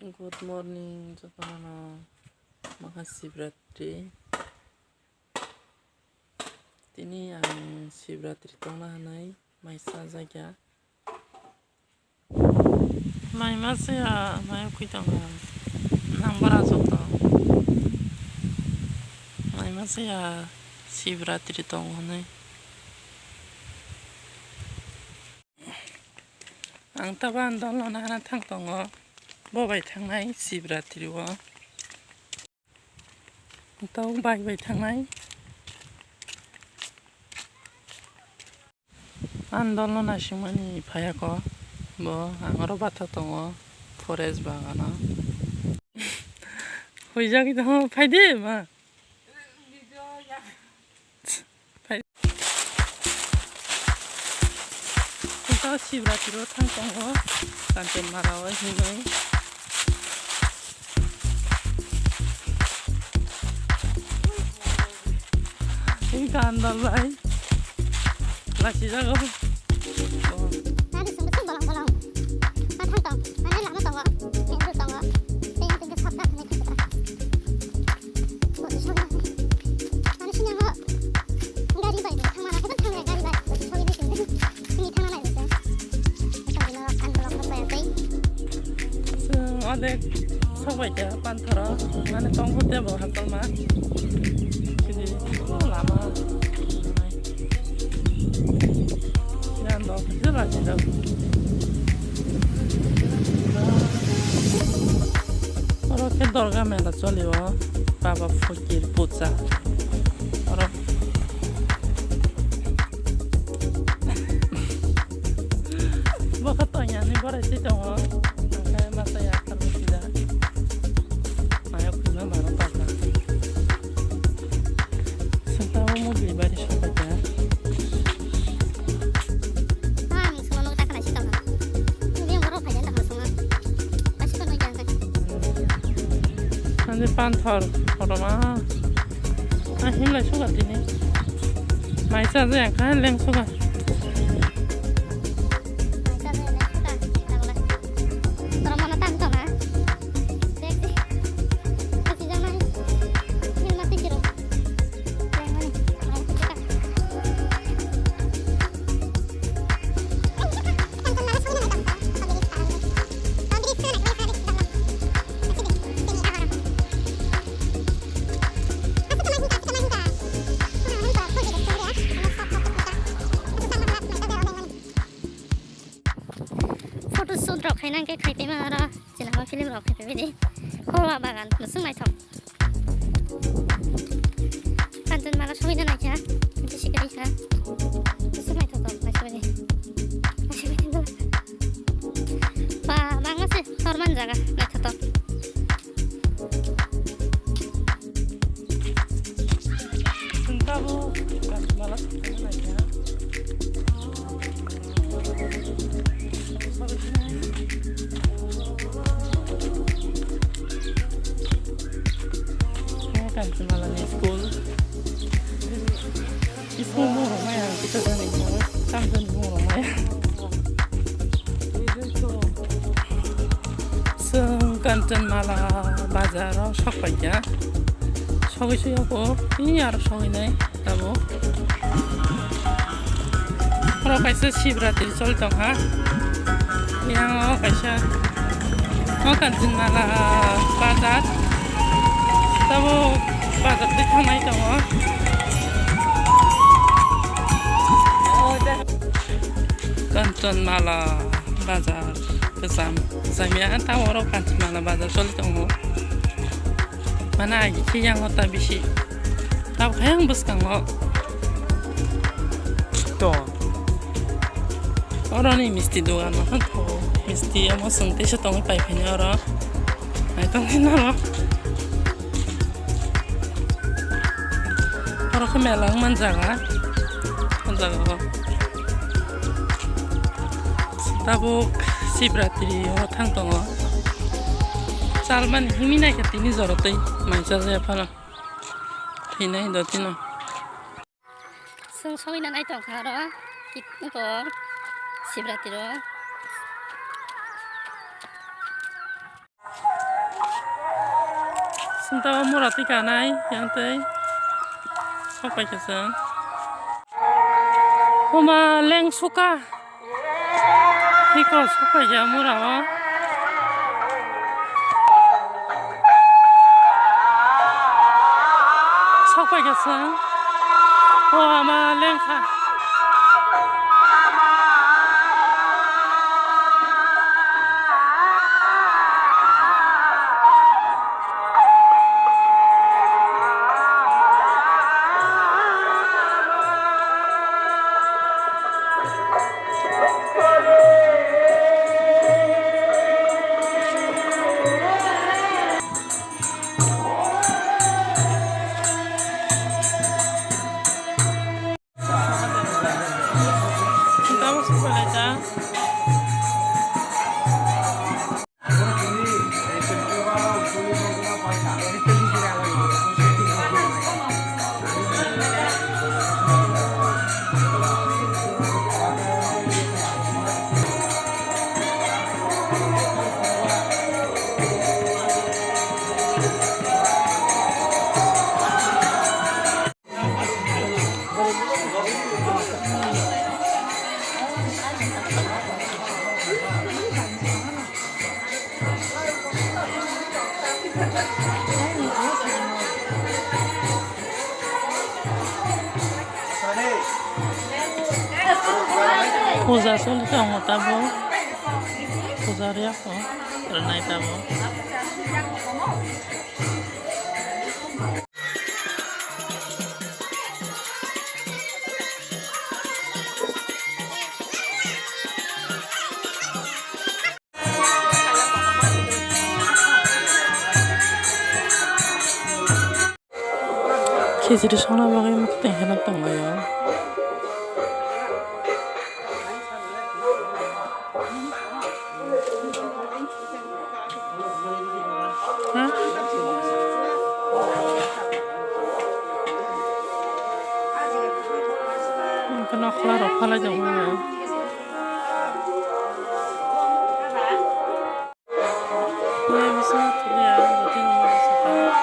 Good morning, Jotono. Mahasibratri. Tini ang Sibratri tongna hanai maisa jaga. Mai masaya mai kuitanga nang bara joto. Mai masaya Sibratri tong hanai. Ang taban dolon hana thang tongo. Bobai थांनाय शिवरात्रिआव दाउ बायबाय थांनाय आन्दलना सिमानि फायाख बो आंरो बाथा दङ forest बागाना होइजागि दङ फायदे मा दा शिवरात्रिआव थां दङ कान्टेनमाराव हिनै ini kandal bay lagi jago ada sebetulnya bolong-bolong kan tong mana lama tong ini itu tong yang tinggi sabda ini kita oh shoga mana sih nyaho gari bay deh tang mana kan tang gari bay shoga ini tinggi ini tang mana itu shoga ini kan bolong apa ya bay ada sobat ya pantara mana tong hotel bawa hakal mah jadi lama yan do jelas jelas orang ke dorga mela cholibo baba fakir puja orang bakatnya ni barai sih dong kayak masa ya terus tidak ayo kita baru pakai sentawa mau beli bari shop aja semua mau tak kena sih tong ini yang berapa aja tak semua pasti kan aja kan nanti panthor orang mah himla suka ini maisa aja yang kan lem suka photo रखाय नांगे खायते मारा जेनेबा film रखाय बेबायदि खरवा बागान मोसों नायथाव कान्टन माला सहायना नायखा मोनसे सिगारिखा मोसों नायथाव नायसबायदि बा बांगासे सरमान जागा नायथाव sentawa malah naiknya kan semalam di school mau rumah ya kita kan itu sampai mau rumah ya kantin malah bazar shop aja shop itu apa ini harus shop ini tahu kalau kayak Sibratri soal dong ha yang kayak mau kantin malah bazar tahu bazar di mana itu kantin malah bazar kesam saya tahu orang kantin malah bazar soal itu mana lagi yang otak bisi tahu yang bus kamu tuh orang ini mesti doang mah tuh mesti yang mau sengti setengah paypenya orang itu kenapa orang kemelang menjaga tahu Sibratri orang thang tongo salman himina ketini zorotai maisa saya pala tina indo tina song na naitong karo ko Sibratri Sementara murah tiga naik yang teh sampai ke sana. Oma leng suka. Ikut suka ya murah. Sampai ke sana. Oma leng kah. Puza solo tengo tabo. Puza riako. Renai tabo. 계절이 서나방에 막 땡해놨던 거예요. Kena kelar kepala jauh. Ya bisa tuh ya, jadi nomor sekarang.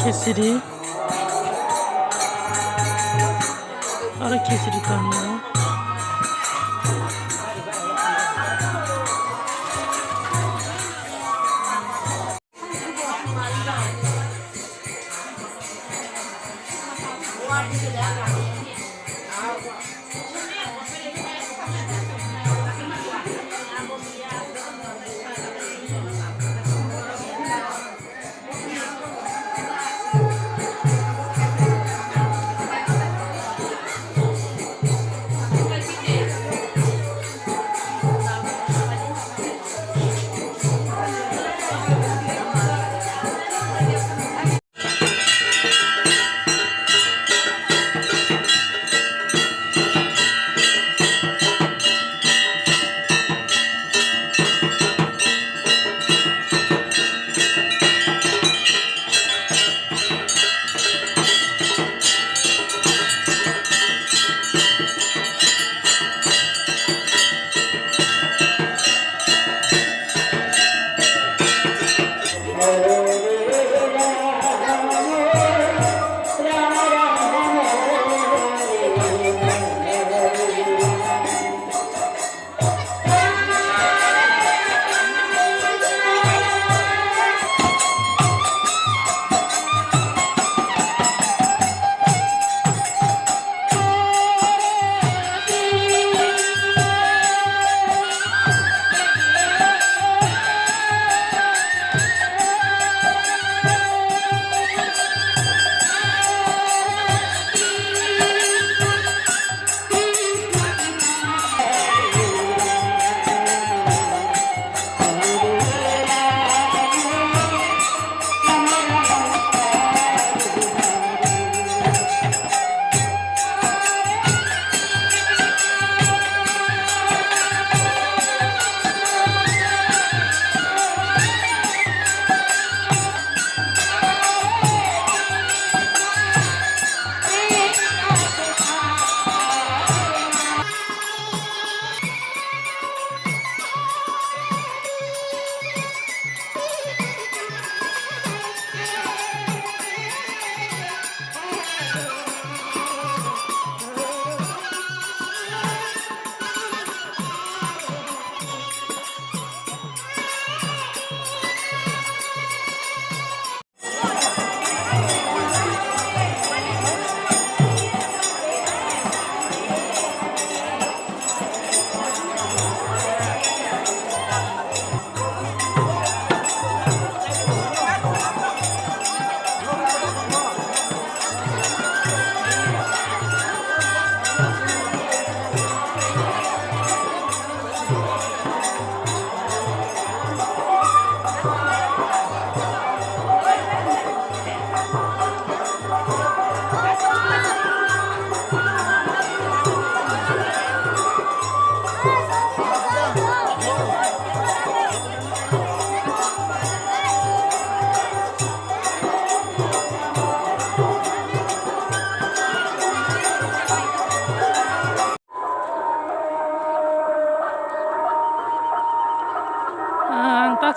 Kesiri, ada kesiri tanah.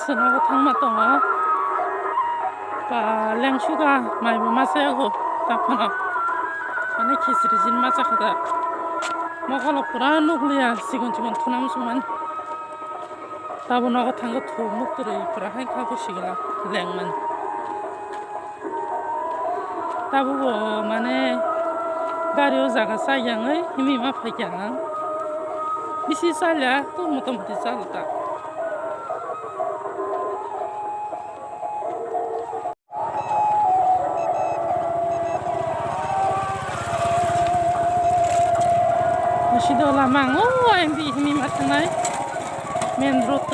सोनाबो थांमा दङ बा लेंसुगा माइबो मासायागो दाफानाव माने खिस्रिजिन मासाखा मखल पुरा नुग्लिया सिगुन सिगुन थुनाम सुमान दाबो नगो थांगो थु मुक्तरै पुरा हाय खाबुसिगला लेंमोन दाबो माने गारियाव जागा सायाङै हिमी मा फायग्यां बिसि साल्या तो मोटामोटी चालता Sido lamang yang di sini matanay main road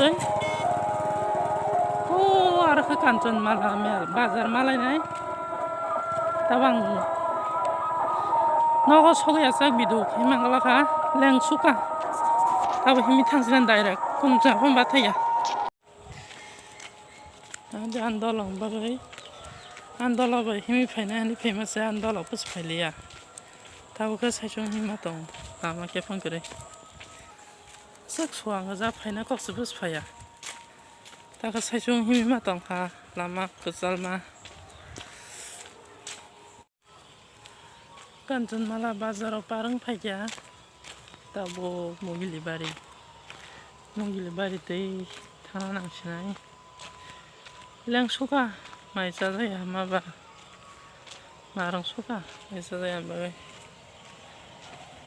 arah ke Kancon malah bazar malah ini tabang nogo soya sak bidu himangala ka leng suka tabu himi tangsilan direct kunca pun bataya ada andolong bagai andolong bagai himi faina ini famous ya andolong pus failia tahu ke saya cuma himi matong lama ke phone kere sak suang ga faina kok sebus faya ta ka sai chung himi matong kha lama kesalma Kancon malah bazar parang faya tabo mogili bari tei thana nang sinai leng suka mai sa ya ma ba marang suka mai sa ya ba